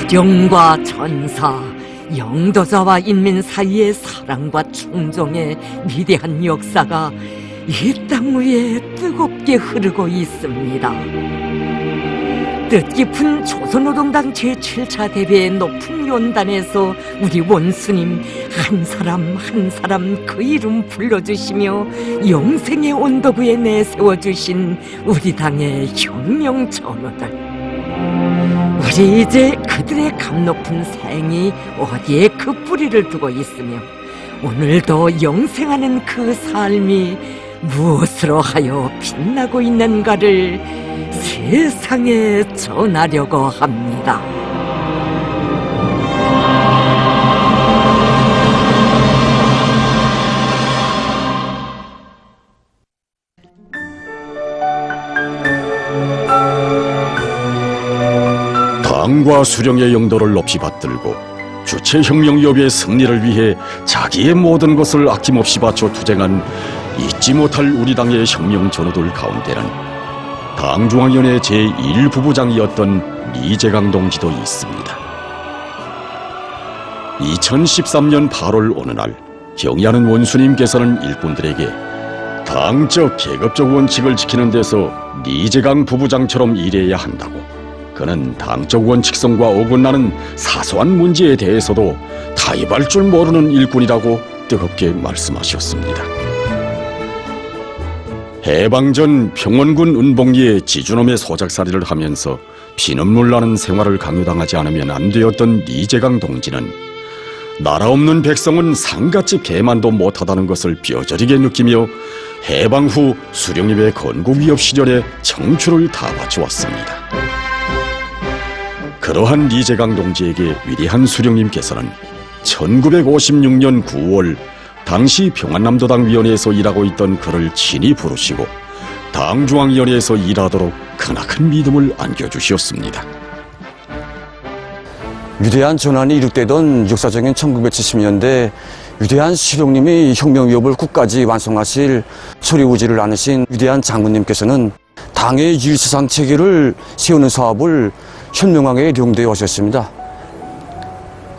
수령과 전사, 영도자와 인민 사이의 사랑과 충정의 위대한 역사가 이 땅 위에 뜨겁게 흐르고 있습니다. 뜻깊은 조선노동당 제7차 대회의 높은 연단에서 우리 원수님 한 사람 한 사람 그 이름 불러주시며 영생의 언덕 위에 내세워주신 우리 당의 혁명 전우들, 우리 이제 그들의 값높은 생이 어디에 그 뿌리를 두고 있으며 오늘도 영생하는 그 삶이 무엇으로 하여 빛나고 있는가를 세상에 전하려고 합니다. 당과 수령의 영도를 높이 받들고 주체혁명협의 승리를 위해 자기의 모든 것을 아낌없이 바쳐 투쟁한 잊지 못할 우리 당의 혁명 전우들 가운데는 당중앙위원회 제1부부장이었던 리제강 동지도 있습니다. 2013년 8월 어느 날 경의하는 원수님께서는 일꾼들에게 당적 계급적 원칙을 지키는 데서 리제강 부부장처럼 일해야 한다고, 그는 당적 원칙성과 어긋나는 사소한 문제에 대해서도 타협할 줄 모르는 일꾼이라고 뜨겁게 말씀하셨습니다. 해방 전 평원군 은봉리에 지주놈의 소작살이를 하면서 피눈물 나는 생활을 강요당하지 않으면 안 되었던 리제강 동지는 나라 없는 백성은 상갓집 개만도 못하다는 것을 뼈저리게 느끼며 해방 후 수령님의 건국위협 시절에 청출을 다 바쳐왔습니다. 그러한 리제강 동지에게 위대한 수령님께서는 1956년 9월 당시 평안남도당 위원회에서 일하고 있던 그를 친히 부르시고 당중앙위원회에서 일하도록 크나큰 믿음을 안겨주셨습니다. 위대한 전환이 이룩되던 역사적인 1970년대 위대한 수령님이 혁명 위협을 끝까지 완성하실 소리우지를 나누신 위대한 장군님께서는 당의 유일세상 체계를 세우는 사업을 현명하게 용도해 오셨습니다.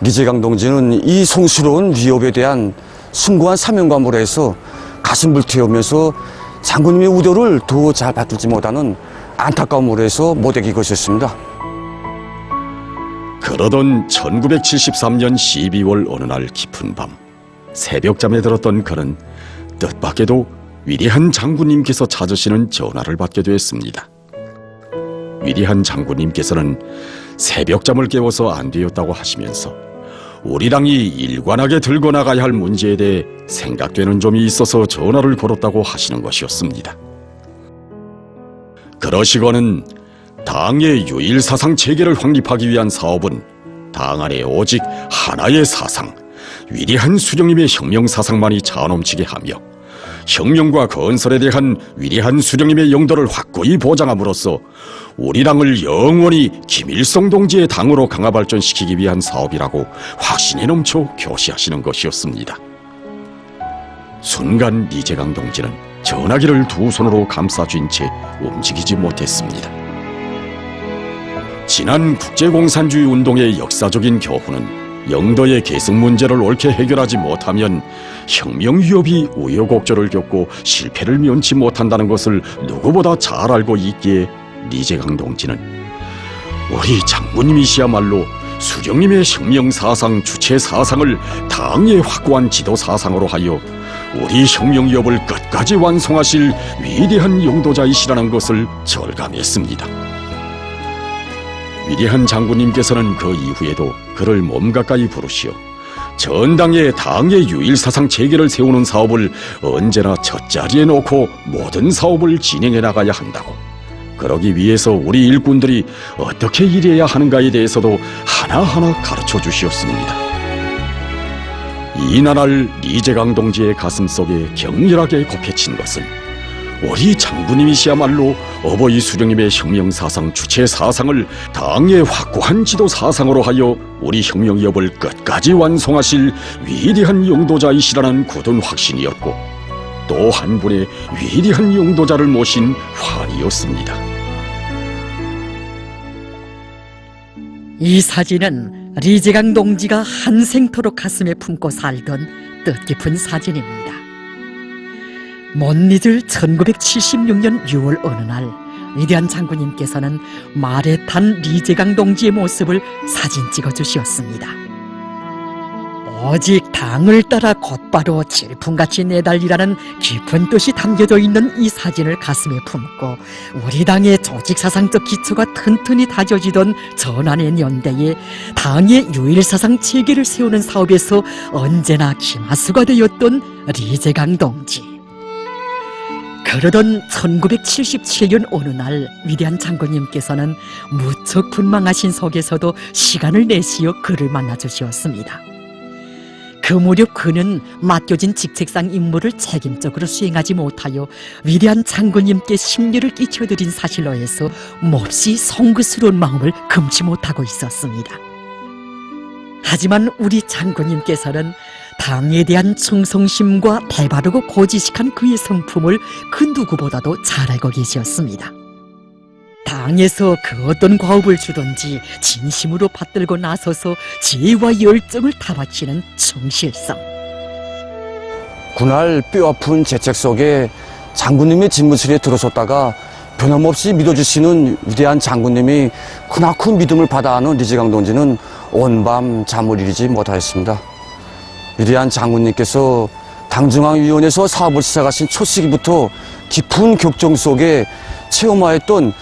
리제강 동지는 이 성스러운 위협에 대한 숭고한 사명감으로 해서 가슴을 태우면서 장군님의 우도를 더 잘 받들지 못하는 안타까움으로 해서 못되게 것이었습니다. 그러던 1973년 12월 어느 날 깊은 밤, 새벽잠에 들었던 그는 뜻밖에도 위대한 장군님께서 찾으시는 전화를 받게 되었습니다. 위대한 장군님께서는 새벽잠을 깨워서 안 되었다고 하시면서 우리 당이 일관하게 들고 나가야 할 문제에 대해 생각되는 점이 있어서 전화를 걸었다고 하시는 것이었습니다. 그러시고는 당의 유일사상 체계를 확립하기 위한 사업은 당 안에 오직 하나의 사상, 위대한 수령님의 혁명사상만이 자넘치게 하며 혁명과 건설에 대한 위대한 수령님의 영도를 확고히 보장함으로써 우리 당을 영원히 김일성 동지의 당으로 강화 발전시키기 위한 사업이라고 확신이 넘쳐 교시하시는 것이었습니다. 순간 리제강 동지는 전화기를 두 손으로 감싸쥔 채 움직이지 못했습니다. 지난 국제공산주의 운동의 역사적인 교훈은 영도의 계승 문제를 옳게 해결하지 못하면 혁명 위협이 우여곡절을 겪고 실패를 면치 못한다는 것을 누구보다 잘 알고 있기에 리제강 동지는 우리 장군님이시야말로 수령님의 혁명 사상 주체 사상을 당의 확고한 지도 사상으로 하여 우리 혁명 위협을 끝까지 완성하실 위대한 영도자이시라는 것을 절감했습니다. 위대한 장군님께서는 그 이후에도 그를 몸 가까이 부르시어 전당에 당의 유일사상 체계를 세우는 사업을 언제나 첫자리에 놓고 모든 사업을 진행해 나가야 한다고, 그러기 위해서 우리 일꾼들이 어떻게 일해야 하는가에 대해서도 하나하나 가르쳐 주시었습니다. 이날 리제강 동지의 가슴속에 격렬하게 곱해친 것은 우리 장군님이시야말로 어버이 수령님의 혁명사상 주체 사상을 당의 확고한 지도 사상으로 하여 우리 혁명 위협을 끝까지 완성하실 위대한 영도자이시라는 굳은 확신이었고, 또 한 분의 위대한 영도자를 모신 환희였습니다. 이 사진은 리제강 동지가 한생토록 가슴에 품고 살던 뜻깊은 사진입니다. 못 잊을 1976년 6월 어느 날 위대한 장군님께서는 말에 탄 리제강 동지의 모습을 사진 찍어 주셨습니다. 오직 당을 따라 곧바로 질풍같이 내달리라는 깊은 뜻이 담겨져 있는 이 사진을 가슴에 품고 우리 당의 조직사상적 기초가 튼튼히 다져지던 전환의 연대에 당의 유일사상 체계를 세우는 사업에서 언제나 기마수가 되었던 리제강 동지. 그러던 1977년 어느 날 위대한 장군님께서는 무척 분망하신 속에서도 시간을 내시어 그를 만나주셨습니다. 그 무렵 그는 맡겨진 직책상 임무를 책임적으로 수행하지 못하여 위대한 장군님께 심려를 끼쳐드린 사실로 해서 몹시 송구스러운 마음을 금치 못하고 있었습니다. 하지만 우리 장군님께서는 당에 대한 충성심과 대바르고 고지식한 그의 성품을 그 누구보다도 잘 알고 계셨습니다. 당에서 그 어떤 과업을 주든지 진심으로 받들고 나서서 지혜와 열정을 다 바치는 충실성. 그날 뼈아픈 재책 속에 장군님의 집무실에 들어섰다가 변함없이 믿어주시는 위대한 장군님이 크나큰 믿음을 받아하는 리제강 동지는 온밤 잠을 이루지 못하였습니다. 위대한 장군님께서 당중앙위원회에서 사업을 시작하신 첫 시기부터 깊은 격정 속에 체험하였던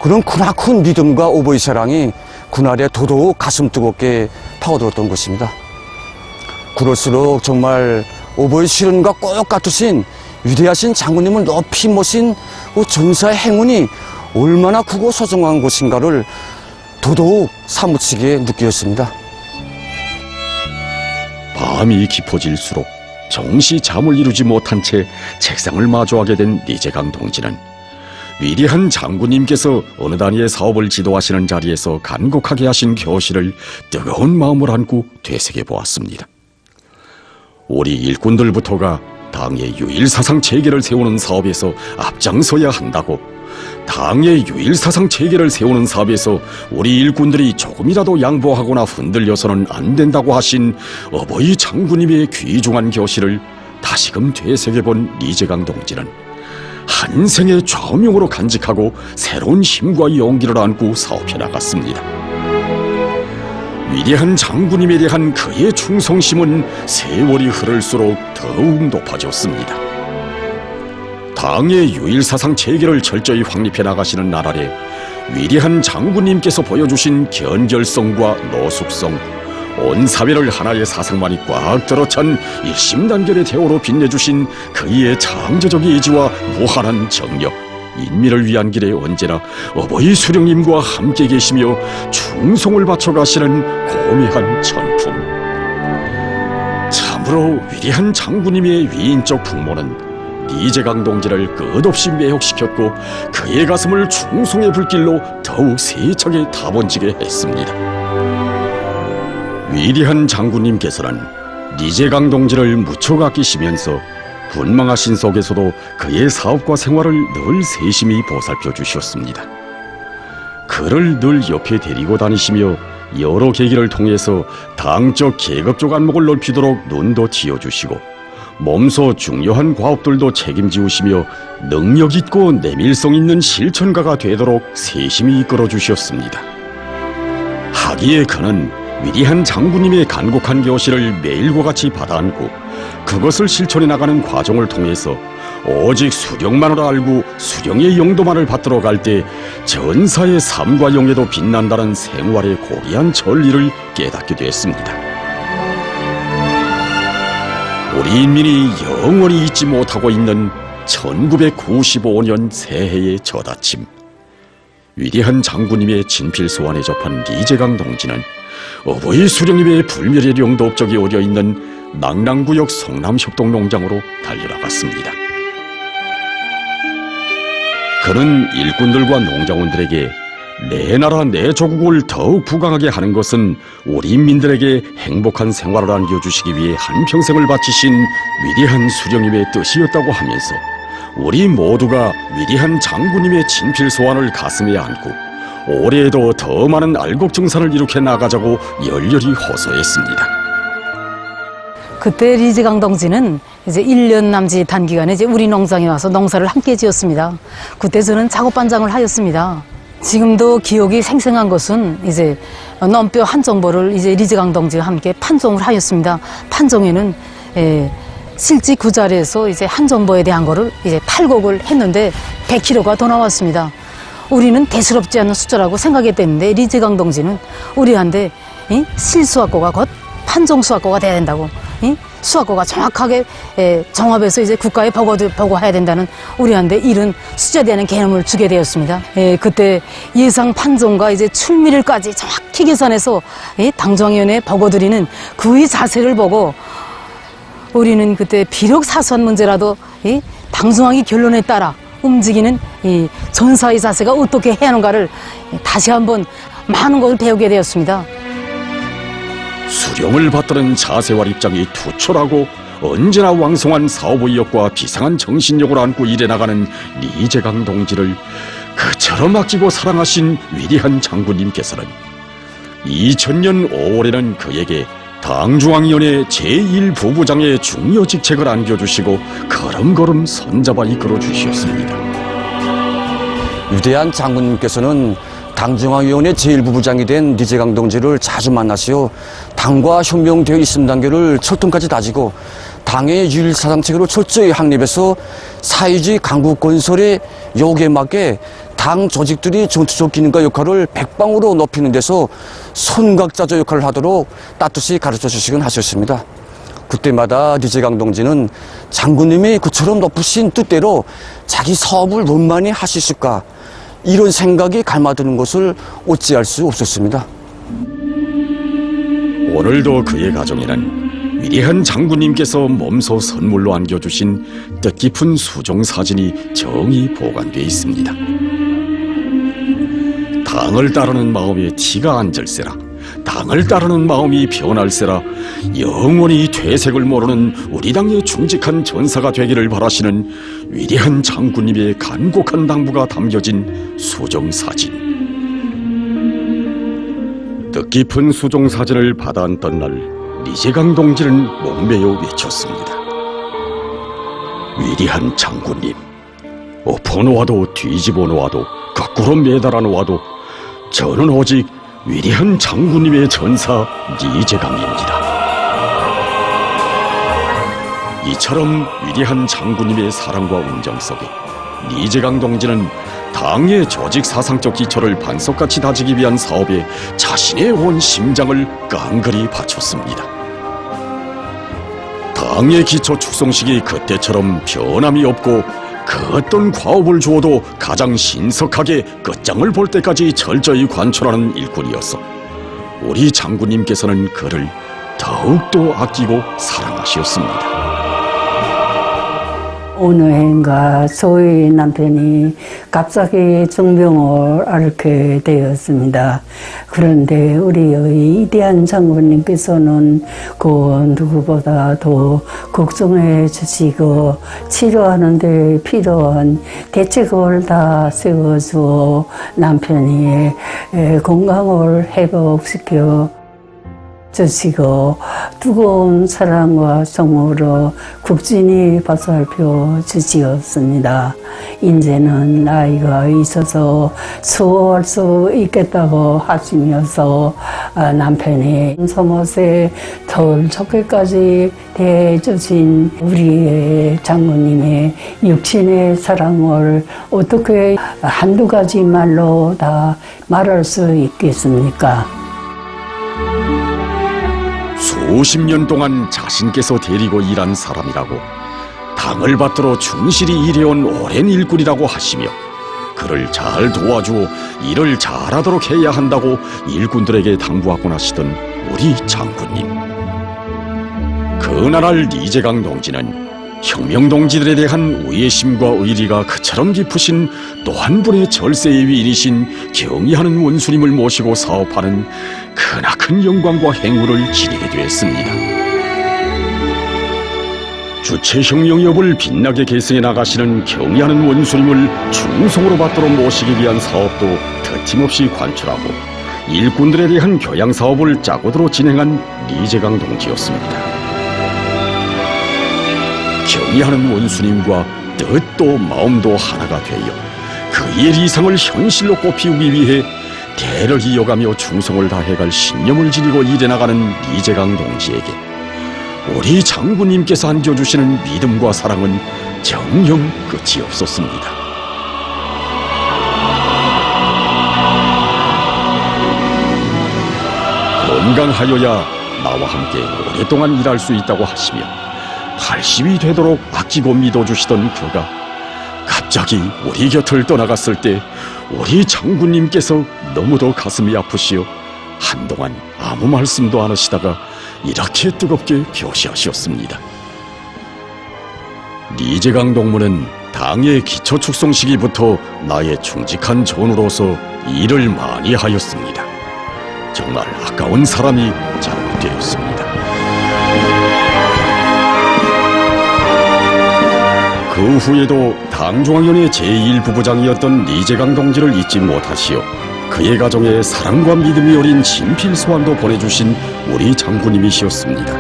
그런 크나큰 믿음과 오버의 사랑이 그날에 더더욱 가슴 뜨겁게 파고들었던 것입니다. 그럴수록 정말 오버의 실현과 꼭 같으신 위대하신 장군님을 높이 모신 전사의 행운이 얼마나 크고 소중한 것인가를 더더욱 사무치게 느끼었습니다. 밤이 깊어질수록 정시 잠을 이루지 못한 채 책상을 마주하게 된 리제강 동지는 위대한 장군님께서 어느 단위의 사업을 지도하시는 자리에서 간곡하게 하신 교실을 뜨거운 마음을 안고 되새겨 보았습니다. 우리 일꾼들부터가 당의 유일사상 체계를 세우는 사업에서 앞장서야 한다고, 당의 유일사상 체계를 세우는 사업에서 우리 일꾼들이 조금이라도 양보하거나 흔들려서는 안 된다고 하신 어버이 장군님의 귀중한 교실을 다시금 되새겨본 리제강 동지는 한 생의 좌명으로 간직하고 새로운 힘과 용기를 안고 사업해 나갔습니다. 위대한 장군님에 대한 그의 충성심은 세월이 흐를수록 더욱 높아졌습니다. 당의 유일사상 체계를 철저히 확립해 나가시는 나날에 위대한 장군님께서 보여주신 견결성과 노숙성, 온 사회를 하나의 사상만이 꽉 들어찬 일심단결의 대오로 빛내주신 그의 창조적 의지와 무한한 정력, 인민을 위한 길에 언제나 어버이 수령님과 함께 계시며 충성을 바쳐가시는 고미한 천품. 참으로 위대한 장군님의 위인적 풍모는 리제강 동지를 끝없이 매혹시켰고 그의 가슴을 충성의 불길로 더욱 세차게 타번지게 했습니다. 위대한 장군님께서는 리제강 동지를 무척 아끼시면서 분망하신 속에서도 그의 사업과 생활을 늘 세심히 보살펴 주셨습니다. 그를 늘 옆에 데리고 다니시며 여러 계기를 통해서 당적 계급적 안목을 넓히도록 눈도 틔워주시고 몸소 중요한 과업들도 책임지우시며 능력있고 내밀성 있는 실천가가 되도록 세심히 이끌어 주셨습니다. 하기에 그는 위대한 장군님의 간곡한 교실을 매일과 같이 받아안고 그것을 실천해 나가는 과정을 통해서 오직 수령만을 알고 수령의 용도만을 받들어 갈 때 전사의 삶과 영예도 빛난다는 생활의 고귀한 진리를 깨닫게 됐습니다. 우리 인민이 영원히 잊지 못하고 있는 1995년 새해의 첫 아침, 위대한 장군님의 진필소환에 접한 리제강 동지는 어버이 수령님의 불멸의 령도 업적이 어려있는 낭랑구역 성남협동농장으로 달려나갔습니다. 그는 일꾼들과 농장원들에게 내 나라 내 조국을 더욱 부강하게 하는 것은 우리 인민들에게 행복한 생활을 안겨주시기 위해 한평생을 바치신 위대한 수령님의 뜻이었다고 하면서 우리 모두가 위대한 장군님의 진필소환을 가슴에 안고 올해에도 더 많은 알곡증산을 일으켜 나가자고 열렬히 호소했습니다. 그때 리즈강 동지는 이제 1년 남짓 단기간에 이제 우리 농장에 와서 농사를 함께 지었습니다. 그때 저는 작업반장을 하였습니다. 지금도 기억이 생생한 것은 이제 넘뼈 한 정보를 이제 리즈강 동지와 함께 판종을 하였습니다. 판종에는 실제 그 자리에서 이제 한 정보에 대한 거를 이제 탈곡을 했는데 100kg가 더 나왔습니다. 우리는 대수롭지 않은 숫자라고 생각했는데 리즈강 동지는 우리한테 실수학고가 곧 판종 수학고가 돼야 된다고, 수학고가 정확하게 정합해서 이제 국가에 보고해야 된다는 우리한테 이런 숫자에 대한 개념을 주게 되었습니다. 그때 예상 판종과 이제 출미를까지 정확히 계산해서 당정위원회에 보고드리는 그의 자세를 보고 우리는 그때 비록 사소한 문제라도 당정학의 결론에 따라 움직이는 이 전사의 자세가 어떻게 해야 하는가를 다시 한번 많은 것을 배우게 되었습니다. 수령을 받드는 자세와 입장이 투철하고 언제나 왕성한 사업의욕과 비상한 정신력을 안고 일해나가는 리제강 동지를 그처럼 아끼고 사랑하신 위대한 장군님께서는 2000년 5월에는 그에게 당중앙위원회 제1부부장의 중요 직책을 안겨주시고 걸음걸음 손잡아 이끌어 주셨습니다. 위대한 장군님께서는 당중앙위원회 제1부부장이 된 리제강 동지를 자주 만나시어 당과 현명되어 있음 단계를 철통까지 다지고 당의 유일사상책으로 철저히 확립해서 사회주의 강국 건설의 요구에 맞게 당 조직들이 전투적 기능과 역할을 백방으로 높이는 데서 손각자조 역할을 하도록 따뜻이 가르쳐 주시곤 하셨습니다. 그때마다 리제강 동지는 장군님이 그처럼 높으신 뜻대로 자기 사업을 원만히 할 수 있을까, 이런 생각이 감아드는 것을 어찌할 수 없었습니다. 오늘도 그의 가정에는 위대한 장군님께서 몸소 선물로 안겨주신 뜻깊은 수종사진이 정이 보관되어 있습니다. 당을 따르는 마음에 티가 안 절세라, 당을 따르는 마음이 변할세라, 영원히 퇴색을 모르는 우리 당의 충직한 전사가 되기를 바라시는 위대한 장군님의 간곡한 당부가 담겨진 수종사진. 뜻깊은 수종사진을 받아안던 날 리제강 동지는 목매어 외쳤습니다. 위대한 장군님, 엎어 놓아도 뒤집어 놓아도 거꾸로 매달아 놓아도 저는 오직 위대한 장군님의 전사 리제강입니다. 이처럼 위대한 장군님의 사랑과 운정 속에 리제강 동지는 당의 조직 사상적 기초를 반석같이 다지기 위한 사업에 자신의 온 심장을 깡그리 바쳤습니다. 당의 기초 축성식이 그때처럼 변함이 없고 그 어떤 과업을 주어도 가장 신속하게 끝장을 볼 때까지 철저히 관철하는 일꾼이었어 우리 장군님께서는 그를 더욱더 아끼고 사랑하셨습니다. 어느 해인가 저희 남편이 갑자기 정병을 앓게 되었습니다. 그런데 우리의 위대한 장군님께서는 그 누구보다 더 걱정해 주시고 치료하는 데 필요한 대책을 다 세워주어 남편이 건강을 회복시켜 주시고 뜨거운 사랑과 정으로 국진이 보살펴 주시었습니다. 이제는 나이가 있어서 수호할 수 있겠다고 하시면서 남편이 소못에 덜 좋게까지 대해주신 우리의 장군님의 육신의 사랑을 어떻게 한두 가지 말로 다 말할 수 있겠습니까? 수십 년 동안 자신께서 데리고 일한 사람이라고 당을 받들어 충실히 일해온 오랜 일꾼이라고 하시며 그를 잘 도와주어 일을 잘하도록 해야 한다고 일꾼들에게 당부하곤 하시던 우리 장군님. 그나날 리제강 동지는 혁명동지들에 대한 우애심과 의리가 그처럼 깊으신 또 한 분의 절세의 위인이신 경의하는 원수님을 모시고 사업하는 크나큰 영광과 행운을 지니게 되었습니다. 주체혁명협을 빛나게 계승해 나가시는 경의하는 원수님을 충성으로 받들어 모시기 위한 사업도 아낌없이 관철하고 일꾼들에 대한 교양 사업을 짜고들어 진행한 리제강 동지였습니다. 경의하는 원수님과 뜻도 마음도 하나가 되어 그의 이상을 현실로 꽃피우기 위해 대를 이어가며 충성을 다해갈 신념을 지니고 일해나가는 리제강 동지에게 우리 장군님께서 안겨주시는 믿음과 사랑은 정녕 끝이 없었습니다. 건강하여야 나와 함께 오랫동안 일할 수 있다고 하시며 80이 되도록 아끼고 믿어주시던 그가 갑자기 우리 곁을 떠나갔을 때 우리 장군님께서 너무도 가슴이 아프시어 한동안 아무 말씀도 안 하시다가 이렇게 뜨겁게 교시하셨습니다. 리제강 동무는 당의 기초 축성 시기부터 나의 충직한 전우로서 일을 많이 하였습니다. 정말 아까운 사람이 잘못되었습니다. 그 후에도 당중앙연의 제1부부장이었던 리제강 동지를 잊지 못하시어 그의 가정에 사랑과 믿음이 어린 친필소환도 보내주신 우리 장군님이시었습니다.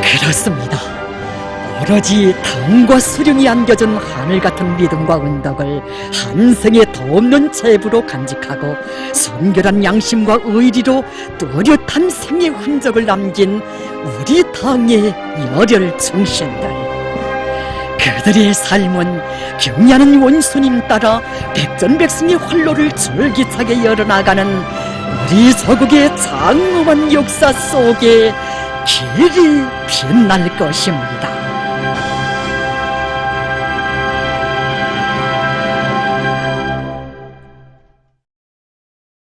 그렇습니다. 오로지 당과 수령이 안겨준 하늘 같은 믿음과 은덕을 한 생에 더없는 재부로 간직하고 순결한 양심과 의리로 뚜렷한 생의 흔적을 남긴 우리 당의 열혈 충신들. 그들의 삶은 경의하는 원수님 따라 백전백승의 활로를 줄기차게 열어나가는 우리 조국의 장엄한 역사 속에 길이 빛날 것입니다.